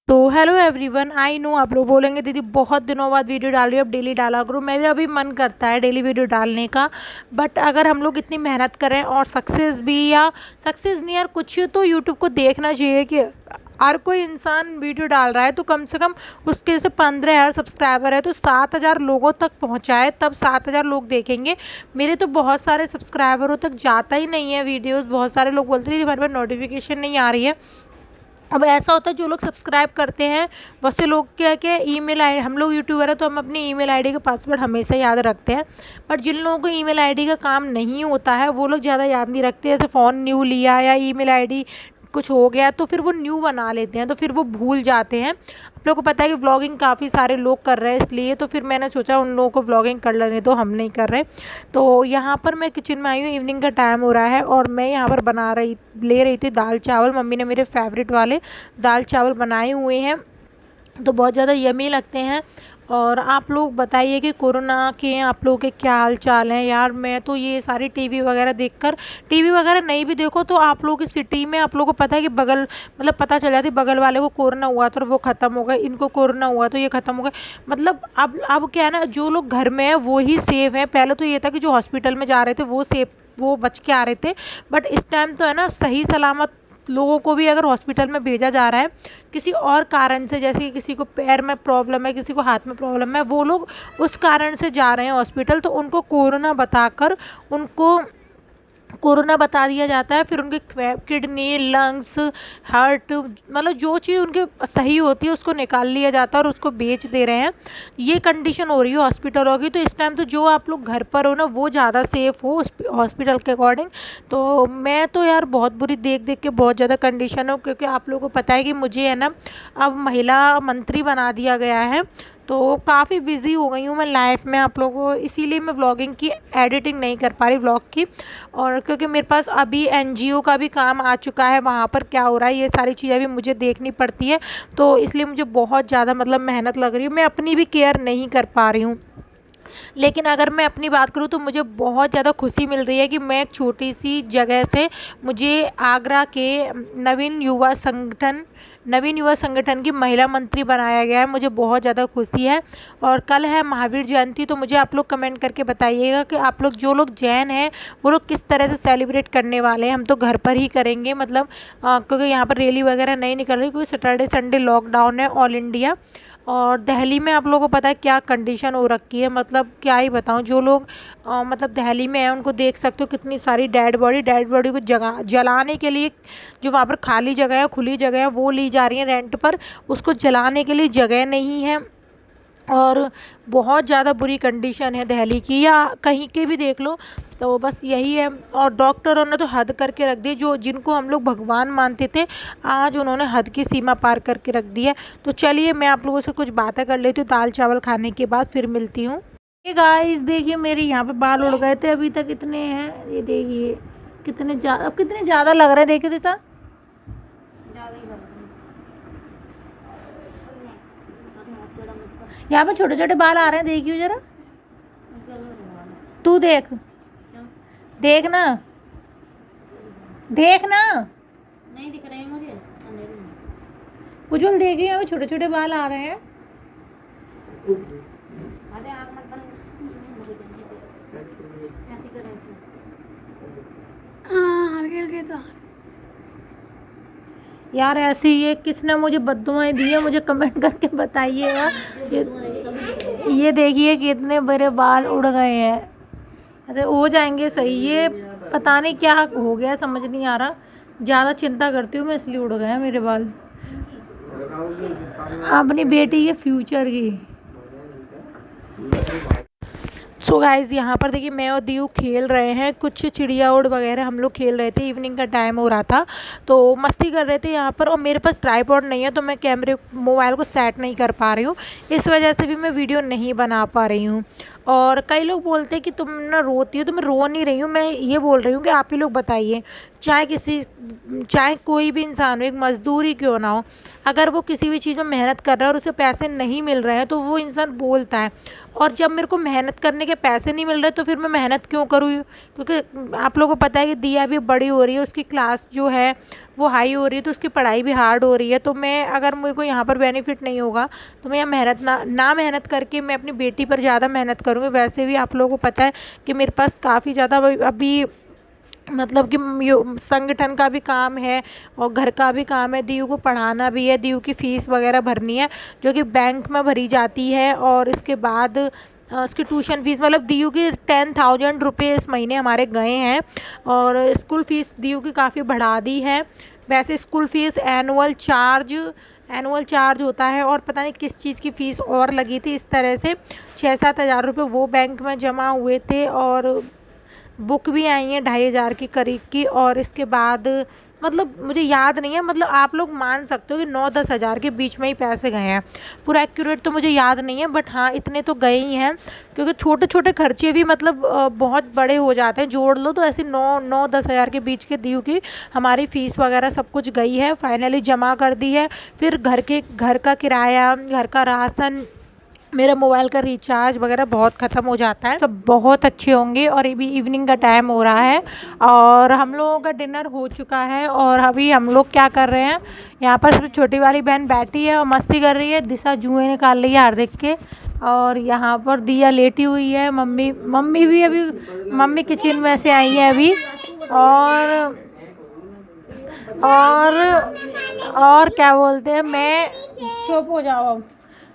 तो hello everyone, I know आप लोग बोलेंगे दीदी बहुत दिनों बाद वीडियो डाल रही हो, अब डेली डाला करो। मेरा भी मन करता है डेली वीडियो डालने का, बट अगर हम लोग इतनी मेहनत करें और सक्सेस भी, या सक्सेस नहीं यार कुछ तो यूट्यूब को देखना चाहिए कि हर कोई इंसान वीडियो डाल रहा है तो कम से कम उसके जैसे 15,000 सब्सक्राइबर है तो 7,000 लोगों तक पहुंचाए, तब 7,000 लोग देखेंगे। मेरे तो बहुत सारे सब्सक्राइबरों तक जाता ही नहीं है वीडियोस। बहुत सारे लोग बोलते हैं हमारे पास नोटिफिकेशन नहीं आ रही है। अब ऐसा होता है जो लोग सब्सक्राइब करते हैं बहुत से लोग क्या क्या ईमेल आई, हम लोग यूट्यूबर है तो हम अपनी ईमेल आईडी का पासवर्ड हमेशा याद रखते हैं, बट जिन लोगों को ईमेल आईडी का काम नहीं होता है वो लोग ज़्यादा याद नहीं रखते। जैसे फ़ोन न्यू लिया या ईमेल आईडी कुछ हो गया तो फिर वो न्यू बना लेते हैं, तो फिर वो भूल जाते हैं। आप लोगों को पता है कि व्लॉगिंग काफ़ी सारे लोग कर रहे हैं, इसलिए तो फिर मैंने सोचा उन लोगों को व्लॉगिंग कर लेने दो, हम नहीं कर रहे। तो यहाँ पर मैं किचन में आई हूँ, इवनिंग का टाइम हो रहा है और मैं यहाँ पर ले रही थी दाल चावल। मम्मी ने मेरे फेवरेट वाले दाल चावल बनाए हुए हैं, तो बहुत ज़्यादा यमी लगते हैं। और आप लोग बताइए कि कोरोना के आप लोगों के क्या हाल चाल हैं। यार मैं तो ये सारी टीवी वगैरह देखकर, टीवी वगैरह नहीं भी देखो तो आप लोगों की सिटी में आप लोगों को पता है कि बगल मतलब पता चल जाती है बगल वाले को कोरोना हुआ तो वो ख़त्म हो गया, इनको कोरोना हुआ तो ये ख़त्म हो गया। मतलब अब क्या है ना, जो लोग घर में हैं वो ही सेफ हैं। पहले तो ये था कि जो हॉस्पिटल में जा रहे थे वो सेफ, वो बच के आ रहे थे, बट इस टाइम तो है ना सही सलामत लोगों को भी अगर हॉस्पिटल में भेजा जा रहा है किसी और कारण से, जैसे कि किसी को पैर में प्रॉब्लम है, किसी को हाथ में प्रॉब्लम है, वो लोग उस कारण से जा रहे हैं हॉस्पिटल, तो उनको कोरोना बताकर उनको कोरोना बता दिया जाता है। फिर उनके किडनी, लंग्स, हार्ट, मतलब जो चीज़ उनके सही होती है उसको निकाल लिया जाता है और उसको बेच दे रहे हैं। ये कंडीशन हो रही है हॉस्पिटलों की। तो इस टाइम तो जो आप लोग घर पर हो ना वो ज़्यादा सेफ़ हो हॉस्पिटल के अकॉर्डिंग। तो मैं तो यार बहुत बुरी देख देख के बहुत ज़्यादा कंडीशन हो, क्योंकि आप लोगों को पता है कि मुझे है ना अब महिला मंत्री बना दिया गया है, तो काफ़ी बिज़ी हो गई हूँ मैं लाइफ में आप लोगों को, इसीलिए मैं व्लॉगिंग की एडिटिंग नहीं कर पा रही व्लॉग की। और क्योंकि मेरे पास अभी एनजीओ का भी काम आ चुका है, वहाँ पर क्या हो रहा है ये सारी चीज़ें भी मुझे देखनी पड़ती है, तो इसलिए मुझे बहुत ज़्यादा मतलब मेहनत लग रही है। मैं अपनी भी केयर नहीं कर पा रही हूँ। लेकिन अगर मैं अपनी बात करूँ तो मुझे बहुत ज़्यादा खुशी मिल रही है कि मैं एक छोटी सी जगह से, मुझे आगरा के नवीन युवा संगठन की महिला मंत्री बनाया गया है। मुझे बहुत ज़्यादा खुशी है। और कल है महावीर जयंती, तो मुझे आप लोग कमेंट करके बताइएगा कि आप लोग जो लोग जैन हैं वो लोग किस तरह से सेलिब्रेट करने वाले हैं। हम तो घर पर ही करेंगे, मतलब क्योंकि यहाँ पर रैली वगैरह नहीं निकल रही, क्योंकि सैटरडे संडे लॉकडाउन है ऑल इंडिया। और दिल्ली में आप लोगों को पता है क्या कंडीशन हो रखी है, मतलब क्या ही बताऊं। जो लोग मतलब दिल्ली में हैं उनको देख सकते हो कितनी सारी डेड बॉडी को जलाने के लिए, जो वहाँ पर खाली जगह है, खुली जगह है, वो ली जा रही है रेंट पर, उसको जलाने के लिए जगह नहीं है। और बहुत ज़्यादा बुरी कंडीशन है दिल्ली की, या कहीं के भी देख लो, तो बस यही है। और डॉक्टरों ने तो हद करके रख दी, जो जिनको हम लोग भगवान मानते थे आज उन्होंने हद की सीमा पार करके रख दी है। तो चलिए मैं आप लोगों से कुछ बातें कर लेती हूँ दाल चावल खाने के बाद, फिर मिलती हूँ। ये गाइस देखिए मेरे यहाँ पे बाल उड़ गए थे, अभी तक इतने हैं, ये देखिए कितने ज़्यादा लग रहे हैं, देखिए दिशा यहाँ पे छोटे छोटे बाल आ रहे हैं, देखियो जरा, तू देख देखना देखना, नहीं दिख रहे हैं मुझे अंधेरे में। उज्जवल देखिए यहाँ पे छोटे छोटे बाल आ रहे हैं। अरे आँख मत बंद ऐसे कर ऐसे। हल्के हल्के तो यार ऐसी ये किसने मुझे बद्दुआएं दी है, मुझे कमेंट करके बताइएगा। ये देखिए कितने बड़े बाल उड़ गए हैं, ऐसे हो जाएंगे सही। ये पता नहीं क्या हो गया, समझ नहीं आ रहा, ज़्यादा चिंता करती हूँ मैं इसलिए उड़ गए हैं मेरे बाल। अपनी बेटी के फ्यूचर की। सो गाइज़ यहाँ पर देखिए मैं और दीव खेल रहे हैं, कुछ चिड़िया उड़ वगैरह हम लोग खेल रहे थे, इवनिंग का टाइम हो रहा था तो मस्ती कर रहे थे यहाँ पर। और मेरे पास ट्राइपॉड नहीं है तो मैं मोबाइल को सेट नहीं कर पा रही हूँ, इस वजह से भी मैं वीडियो नहीं बना पा रही हूँ। और कई लोग बोलते हैं कि तुम ना रोती हो, तो मैं रो नहीं रही हूँ, मैं ये बोल रही हूँ कि आप ही लोग बताइए, चाहे कोई भी इंसान हो, एक मजदूर ही क्यों ना हो, अगर वो किसी भी चीज़ में मेहनत कर रहा है और उसे पैसे नहीं मिल रहे हैं तो वो इंसान बोलता है। और जब मेरे को मेहनत करने के पैसे नहीं मिल रहे तो फिर मैं मेहनत क्यों करूँ, क्योंकि आप लोगों को पता है कि दिया भी बड़ी हो रही है, उसकी क्लास जो है वो हाई हो रही है तो उसकी पढ़ाई भी हार्ड हो रही है। तो मैं अगर मेरे को यहाँ पर बेनिफिट नहीं होगा तो मैं यहाँ मेहनत ना मेहनत करके मैं अपनी बेटी पर ज़्यादा मेहनत करूँगी। वैसे भी आप लोगों को पता है कि मेरे पास काफ़ी ज़्यादा अभी मतलब कि संगठन का भी काम है और घर का भी काम है, दीयू को पढ़ाना भी है, दीयू की फ़ीस वगैरह भरनी है जो कि बैंक में भरी जाती है। और इसके बाद उसकी ट्यूशन फ़ीस मतलब दीयू की 10,000 रुपये इस महीने हमारे गए हैं। और स्कूल फ़ीस दीयू की काफ़ी बढ़ा दी है। वैसे स्कूल फ़ीस एनुअल चार्ज होता है और पता नहीं किस चीज़ की फ़ीस और लगी थी। इस तरह से 6-7 हज़ार रुपये वो बैंक में जमा हुए थे और बुक भी आई हैं 2,500 के करीब की। और इसके बाद मतलब मुझे याद नहीं है, मतलब आप लोग मान सकते हो कि 9-10 हज़ार के बीच में ही पैसे गए हैं। पूरा एक्यूरेट तो मुझे याद नहीं है बट हाँ इतने तो गए ही हैं, क्योंकि छोटे छोटे खर्चे भी मतलब बहुत बड़े हो जाते हैं। जोड़ लो तो ऐसे 9-10 हज़ार के बीच के दीयू की हमारी फ़ीस वगैरह सब कुछ गई है, फाइनली जमा कर दी है। फिर घर का किराया, घर का राशन, मेरा मोबाइल का रिचार्ज वगैरह बहुत ख़त्म हो जाता है। सब बहुत अच्छे होंगे। और ये भी इवनिंग का टाइम हो रहा है और हम लोगों का डिनर हो चुका है। और अभी हम लोग क्या कर रहे हैं, यहाँ पर सिर्फ छोटी वाली बहन बैठी है और मस्ती कर रही है। दिशा जुएं निकाल रही है हार्दिक के। और यहाँ पर दिया लेटी हुई है। मम्मी भी अभी मम्मी किचन में से आई है अभी। और क्या बोलते हैं, मैं चुप हो जाओ।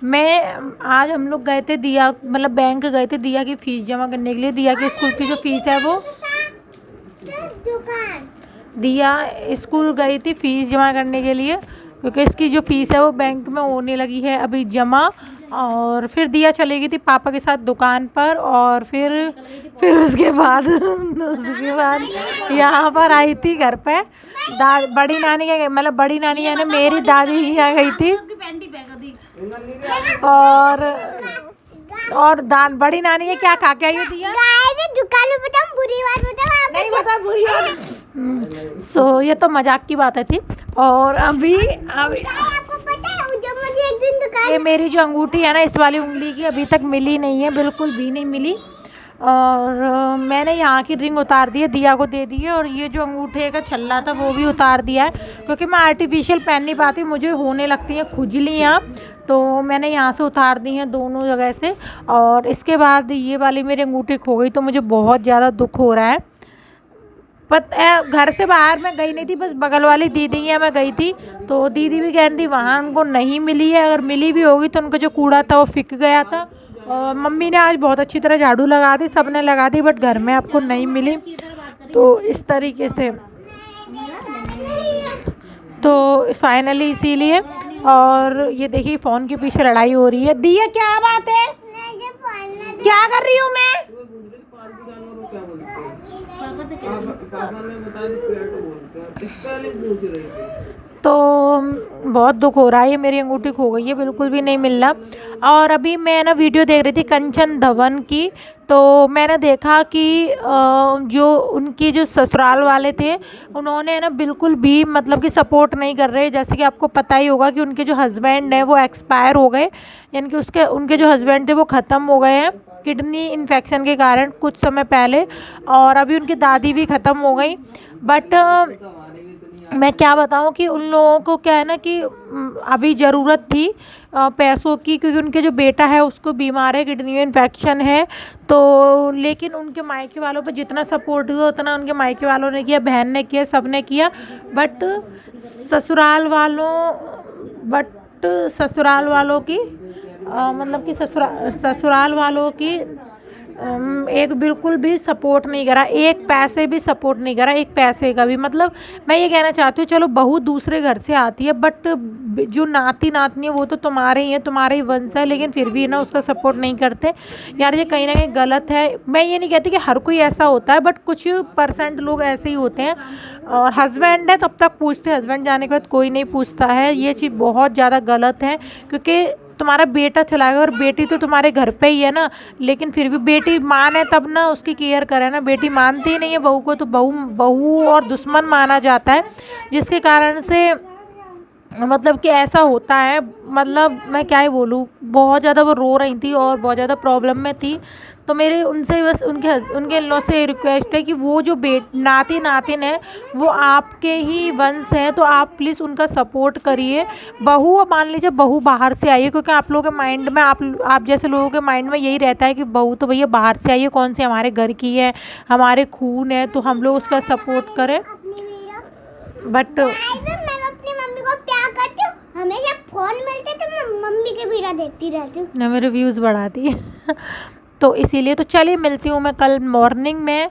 आज हम लोग गए थे दिया मतलब बैंक गए थे दिया की फ़ीस जमा करने के लिए। दिया के स्कूल की जो फ़ीस है वो दिया स्कूल गई थी फ़ीस जमा करने के लिए, क्योंकि इसकी जो फ़ीस है वो बैंक में होने लगी है अभी जमा। और फिर दिया चली गई थी पापा के साथ दुकान पर। और फिर उसके बाद यहाँ पर आई थी घर पे बड़ी नानी के, मतलब बड़ी नानी यानी मेरी दादी ही यहाँ गई थी। और बड़ी नानी ने क्या खा के आई होती है, दुकान में बताऊं बुरी बात बताऊं, नहीं बता बुरी बात। सो ये तो मजाक की बातें थी। और अभी आपको पता है जब मुझे एक दिन दुकान, ये मेरी जो अंगूठी है ना इस वाली उंगली की अभी तक मिली नहीं है, बिल्कुल भी नहीं मिली। और मैंने यहाँ की रिंग उतार दी है, दिया को दे दी है। और ये जो अंगूठे का छल्ला था वो भी उतार दिया है, क्योंकि मैं आर्टिफिशियल पहन नहीं पाती, मुझे होने लगती हैं खुजलियाँ। तो मैंने यहाँ से उतार दी हैं दोनों जगह से। और इसके बाद ये वाली मेरी अंगूठी खो गई तो मुझे बहुत ज़्यादा दुख हो रहा है। घर से बाहर मैं गई नहीं थी, बस बगल वाली दीदी यहाँ मैं गई थी तो दीदी भी कह रही थी वहाँ उनको नहीं मिली है, अगर मिली भी होगी तो उनका जो कूड़ा था वो फिक गया था। और मम्मी ने आज बहुत अच्छी तरह झाड़ू लगा दी, सब ने लगा दी, बट घर में आपको नहीं मिली। तो इस तरीके से तो फाइनली इसीलिए। और ये देखिए फ़ोन के पीछे लड़ाई हो रही है। दिया क्या बात है, क्या कर रही हूँ मैं? तो बहुत दुख हो रहा है, ये मेरी अंगूठी खो गई है, बिल्कुल भी नहीं मिलना। और अभी मैं ना वीडियो देख रही थी कंचन धवन की, तो मैंने देखा कि जो उनकी जो ससुराल वाले थे उन्होंने ना बिल्कुल भी मतलब कि सपोर्ट नहीं कर रहे। जैसे कि आपको पता ही होगा कि उनके जो हस्बैंड हैं वो एक्सपायर हो गए, यानी कि उनके जो हस्बैंड थे वो ख़त्म हो गए हैं किडनी इन्फेक्शन के कारण कुछ समय पहले। और अभी उनकी दादी भी ख़त्म हो गई। बट मैं क्या बताऊं कि उन लोगों को क्या है ना कि अभी ज़रूरत थी पैसों की, क्योंकि उनके जो बेटा है उसको बीमार है, किडनी में इन्फेक्शन है। तो लेकिन उनके मायके वालों पर जितना सपोर्ट हुआ उतना उनके मायके वालों ने किया, बहन ने किया, सब ने किया। बट ससुराल वालों की मतलब कि ससुराल वालों की एक बिल्कुल भी सपोर्ट नहीं करा, एक पैसे भी सपोर्ट नहीं करा, एक पैसे का भी। मतलब मैं ये कहना चाहती हूँ चलो बहू दूसरे घर से आती है, बट जो नाती नातनी है वो तो तुम्हारे ही है, तुम्हारे ही वंश है, लेकिन फिर भी ना उसका सपोर्ट नहीं करते। यार ये कहीं ना कहीं गलत है। मैं ये नहीं कहती कि हर कोई ऐसा होता है, बट कुछ % लोग ऐसे ही होते हैं। और हस्बैंड है तब तक पूछते, हस्बैंड जाने के बाद कोई नहीं पूछता है। ये चीज़ बहुत ज़्यादा गलत है, क्योंकि तुम्हारा बेटा चला गया और बेटी तो तुम्हारे घर पे ही है ना, लेकिन फिर भी बेटी मान है तब ना उसकी केयर करे ना। बेटी मानती ही नहीं है बहू को, तो बहू और दुश्मन माना जाता है, जिसके कारण से मतलब कि ऐसा होता है। मतलब मैं क्या ही बोलूँ, बहुत ज़्यादा वो रो रही थी और बहुत ज़्यादा प्रॉब्लम में थी। तो मेरे उनसे बस उनके इन लॉ से रिक्वेस्ट है कि वो जो नाते नातिन है वो आपके ही वंश हैं, तो आप प्लीज़ उनका सपोर्ट करिए। बहू, अब मान लीजिए बहू बाहर से आई है, क्योंकि आप लोगों के माइंड में, आप जैसे लोगों के माइंड में यही रहता है कि बहू तो भैया बाहर से आई है, कौन सी हमारे घर की है, हमारे खून है, तो हम लोग उसका सपोर्ट करें। बट मैं अपनी मम्मी को प्यार करती हूँ, हमेशा फोन मिलते तो मैं मम्मी के वीडियो देखती रहती हूँ। ना मेरे व्यूज़ बढ़ाती है तो इसीलिए तो चलिए मिलती हूँ मैं कल मॉर्निंग में।